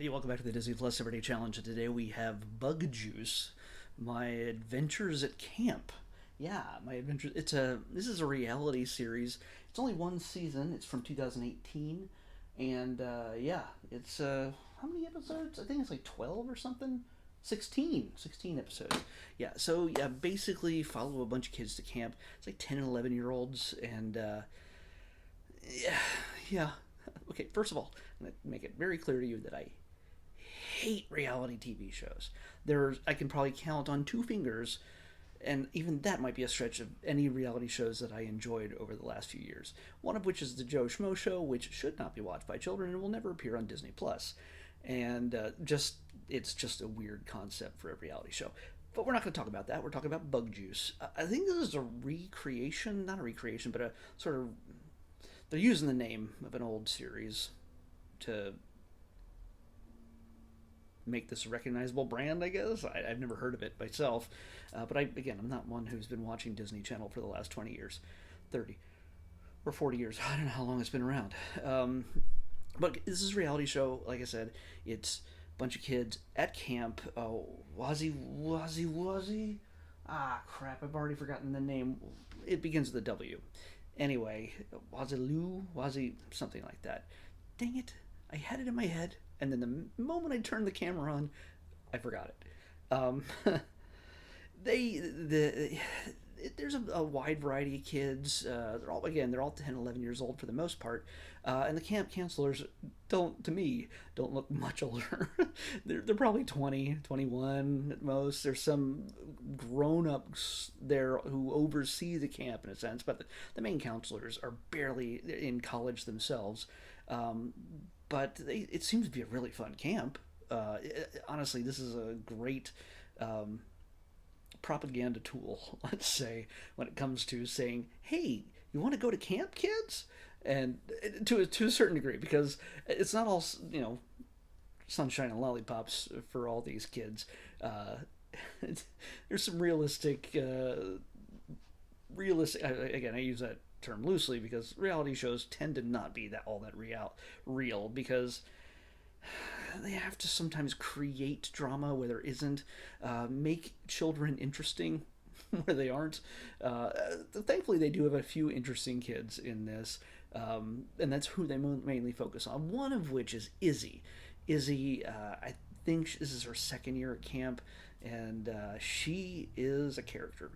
Hey, welcome back to the Disney Plus Everyday Challenge. And today we have Bug Juice, my adventures at camp. Yeah, my adventures. This is a reality series. It's only one season. It's from 2018, and yeah, it's how many episodes? I think it's like 12 or something. 16 episodes. Yeah, so yeah, basically follow a bunch of kids to camp. It's like 10 and 11-year-olds, and yeah, yeah. Okay, first of all, I'm gonna make it very clear to you that I hate reality TV shows. I can probably count on two fingers, and even that might be a stretch, of any reality shows that I enjoyed over the last few years. One of which is the Joe Schmo Show, which should not be watched by children and will never appear on Disney Plus. And it's just a weird concept for a reality show. But we're not going to talk about that. We're talking about Bug Juice. I think this is a recreation, not a recreation, but a sort of, they're using the name of an old series to make this a recognizable brand, I guess. I've never heard of it myself, but I'm not one who's been watching Disney Channel for the last 20 years, 30 or 40 years. I don't know how long it's been around. But this is a reality show. Like I said, it's a bunch of kids at camp. Oh, Wazzy. Ah, crap! I've already forgotten the name. It begins with a W. Anyway, Wazi, something like that. Dang it! I had it in my head, and then the moment I turned the camera on, I forgot it. They the There's a wide variety of kids. They're all 10, 11 years old for the most part, and the camp counselors don't, to me, don't look much older. They're probably 20, 21 at most. There's some grown ups there who oversee the camp in a sense, but the main counselors are barely in college themselves. Um, but it seems to be a really fun camp. Honestly, this is a great um, propaganda tool, let's say, when it comes to saying, "Hey, you want to go to camp, kids?" And to a certain degree, because it's not all sunshine and lollipops for all these kids. Uh, there's some realistic. Again, I use that term loosely because reality shows tend to not be that all that real because they have to sometimes create drama where there isn't, make children interesting where they aren't. Thankfully, they do have a few interesting kids in this, and that's who they mainly focus on. One of which is Izzy. Izzy, I think this is her second year at camp, and she is a character.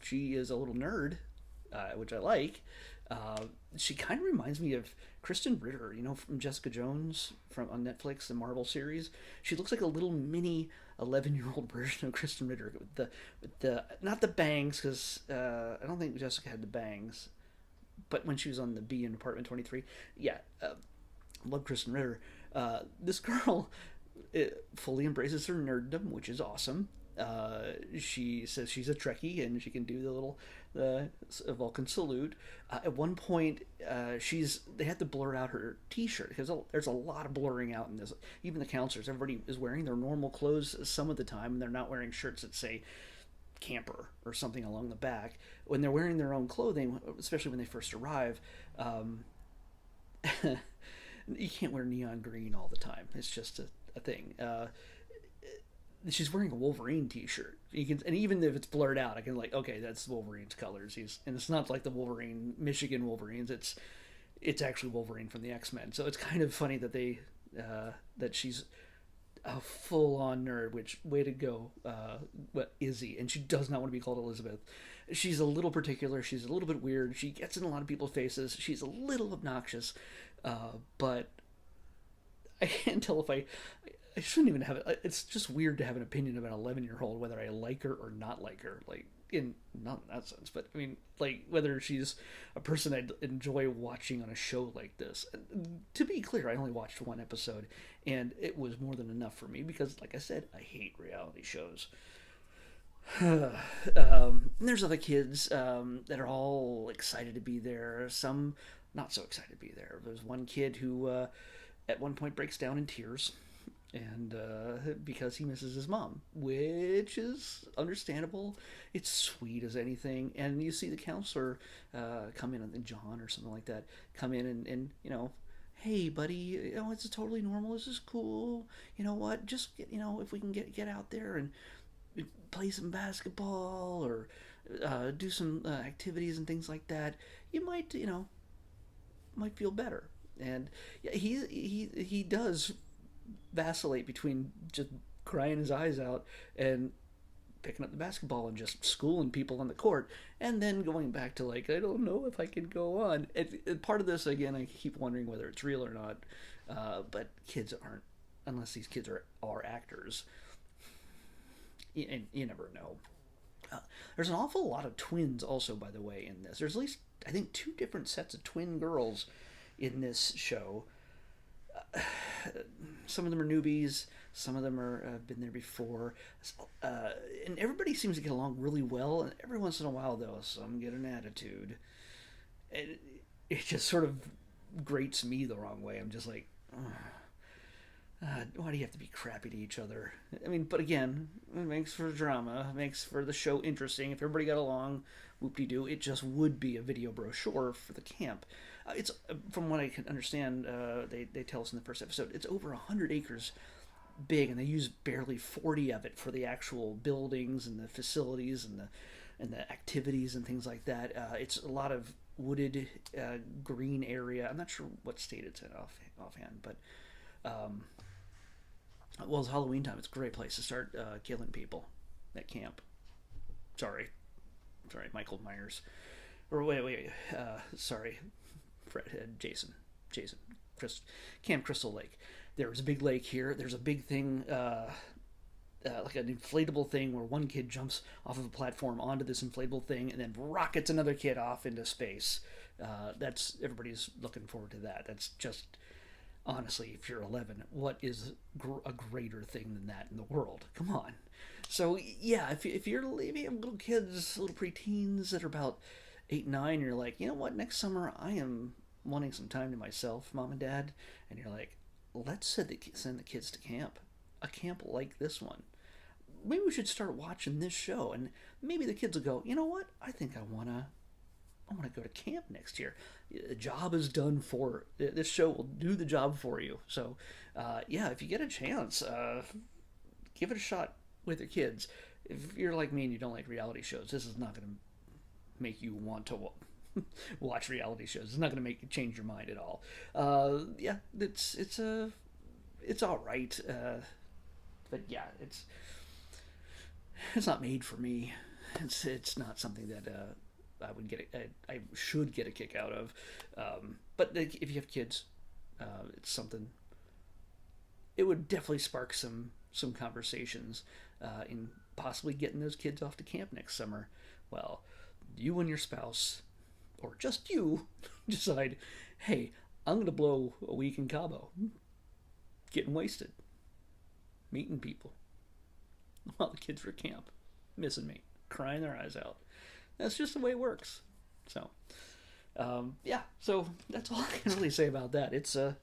She is a little nerd, which I like. She kind of reminds me of Kristen Ritter, from Jessica Jones from on Netflix, the Marvel series. She looks like a little mini 11-year-old version of Kristen Ritter with the not the bangs, because I don't think Jessica had the bangs, but when she was on the B in Apartment 23, yeah, love Kristen Ritter. This girl fully embraces her nerddom, which is awesome. She says she's a Trekkie and she can do the Vulcan salute. At one point, they had to blur out her T-shirt because there's a lot of blurring out in this. Even the counselors, everybody is wearing their normal clothes some of the time, and they're not wearing shirts that say camper or something along the back. When they're wearing their own clothing, especially when they first arrive, you can't wear neon green all the time. It's just a thing. She's wearing a Wolverine T-shirt. And even if it's blurred out, I can okay, that's Wolverine's colors. And it's not like the Michigan Wolverines. It's actually Wolverine from the X-Men. So it's kind of funny that that she's a full-on nerd. Which, way to go, Izzy. And she does not want to be called Elizabeth. She's a little particular. She's a little bit weird. She gets in a lot of people's faces. She's a little obnoxious, but I can't tell if I shouldn't even have it. It's just weird to have an opinion about an 11-year-old, whether I like her or not like her. Not in that sense, but I mean, whether she's a person I'd enjoy watching on a show like this. To be clear, I only watched one episode, and it was more than enough for me because, like I said, I hate reality shows. There's other kids that are all excited to be there. Some not so excited to be there. There's one kid who, at one point, breaks down in tears, and because he misses his mom, which is understandable. It's sweet as anything, and you see the counselor come in, and John or something like that, come in and hey, buddy, it's totally normal. This is cool. You know what? Just if we can get out there and play some basketball or do some activities and things like that, you might feel better. And yeah, he does vacillate between just crying his eyes out and picking up the basketball and just schooling people on the court, and then going back to like, I don't know if I can go on. And part of this, again, I keep wondering whether it's real or not. But kids aren't, unless these kids are actors. You never know. There's an awful lot of twins, also, by the way, in this. There's at least, I think, two different sets of twin girls in this show. Some of them are newbies. Some of them are been there before, and everybody seems to get along really well. And every once in a while, though, some get an attitude. It just sort of grates me the wrong way. I'm just like, why do you have to be crappy to each other? I mean, but again, it makes for drama. It makes for the show interesting. If everybody got along, whoop-de-doo, it just would be a video brochure for the camp. It's from what I can understand, they tell us in the first episode, it's over 100 acres big, and they use barely 40 of it for the actual buildings and the facilities and the activities and things like that. It's a lot of wooded green area. I'm not sure what state it's in offhand, but well, it's Halloween time. It's a great place to start killing people at camp. Sorry, Michael Myers. Or wait. Sorry, Fred, Jason, Camp Crystal Lake. There's a big lake here. There's a big thing, like an inflatable thing where one kid jumps off of a platform onto this inflatable thing and then rockets another kid off into space. That's everybody's looking forward to that. That's just, honestly, if you're 11, what is a greater thing than that in the world? Come on. So yeah, if you have little kids, little preteens that are about 8, 9, and you're like, you know what, next summer I am wanting some time to myself, mom and dad, and you're like, let's send the kids to camp, a camp like this one. Maybe we should start watching this show, and maybe the kids will go, you know what, I think I want to go to camp next year. The job is done for, this show will do the job for you. So yeah, if you get a chance, give it a shot with your kids. If you're like me and you don't like reality shows, this is not going to make you want to watch reality shows. It's not going to make you change your mind at all. Yeah, it's all right. But yeah, it's not made for me. It's not something that I would I should get a kick out of. But if you have kids, it's something. It would definitely spark some conversations in possibly getting those kids off to camp next summer. Well, you and your spouse, or just you, decide, hey, I'm going to blow a week in Cabo, getting wasted, meeting people, while the kids are at camp, missing me, crying their eyes out. That's just the way it works. So, yeah, so that's all I can really say about that. It's I'm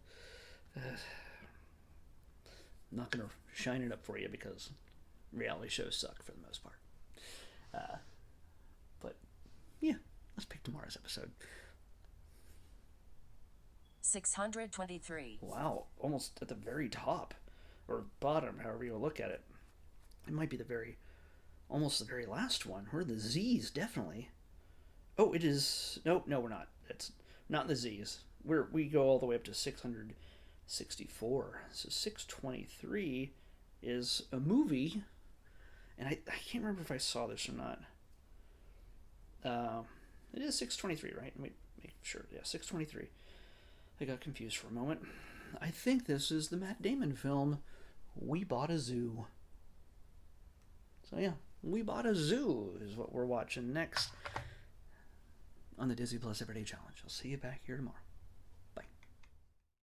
not going to shine it up for you because reality shows suck for the most part. But, yeah, let's pick tomorrow's episode. 623. Wow, almost at the very top, or bottom, however you look at it. It might be almost the very last one. We're the Z's, definitely. Oh, it is. No, we're not. It's not in the Z's. We go all the way up to 664. So 623 is a movie, and I can't remember if I saw this or not. It is 623, right? Let me make sure. Yeah, 623. I got confused for a moment. I think this is the Matt Damon film, We Bought a Zoo. So yeah, We Bought a Zoo is what we're watching next on the Disney Plus Everyday Challenge. I'll see you back here tomorrow.